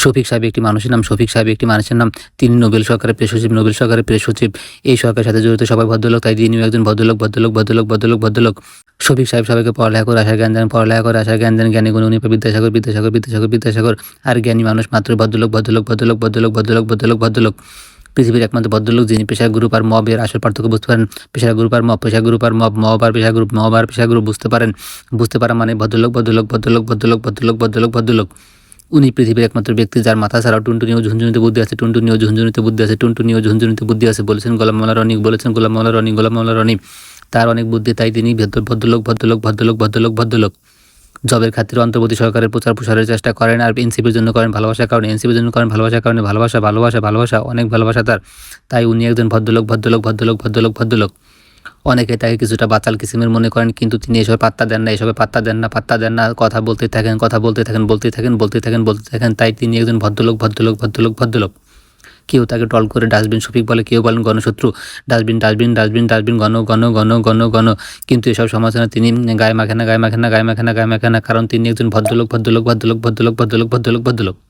শফিক সাহেব একটি মানুষের নাম। শফিক সাহেব একটি মানুষের নাম। তিনি নোবেল সরকারের প্রেস সচিব। নোবেল সরকারের প্রেস সচিব। এই সরকারের সাথে জড়িত সবাই ভদ্রলোক, তাই তিনিও একজন ভদ্রলোক। ভদ্রলোক। শফিক সাহেব সবাইকে পড়ালেখা করে আসার জ্ঞান দেন, পড়ালেখা করে আসার জ্ঞান দেন। জ্ঞানী গুণী উনি বিদ্যাসাগর। আর জ্ঞানী মানুষ মাত্রই ভদ্রলোক। পৃথিবীর একমাত্র ভদ্রলোক যিনি পেশার গ্রুপ আর মব এর আসল পার্থক্য বুঝতে পারেন। পেশার গ্রুপ আর মব, মব আর পেশা গ্রুপ বুঝতে পারা মানে ভদ্রলোক। উনি পৃথিবীর একমাত্র ব্যক্তি যার মাথা ছাড়াও টুনটুনি ও ঝুনঝুনিতে বুদ্ধি আছে। বলেছেন গোলাম মোল্লা রনি। তার অনেক বুদ্ধি, তাই তিনি ভদ্রলোক। জবের খাতিরে অন্তর্বর্তী সরকারের প্রচার প্রসারের চেষ্টা করেন আর এনসিপির জন্য করেন ভালোবাসার কারণে। ভালোবাসা, অনেক ভালোবাসা তাই উনি একজন ভদ্রলোক। অনেকে তাকে কিছুটা বাচাল কিসিমের মনে করেন, কিন্তু তিনি এসবে পাত্তা দেন না। কথা বলতে থাকেন। তাই তিনি একজন ভদ্রলোক। কেউ তাকে ট্রল করে ডাস্টবিন শফিক বলে, কেউ বলেন গণশত্রু। ডাস্টবিন গণ। কিন্তু এসব সমালোচনা তিনি গায়ে মাখে না, কারণ তিনি একজন ভদ্রলোক।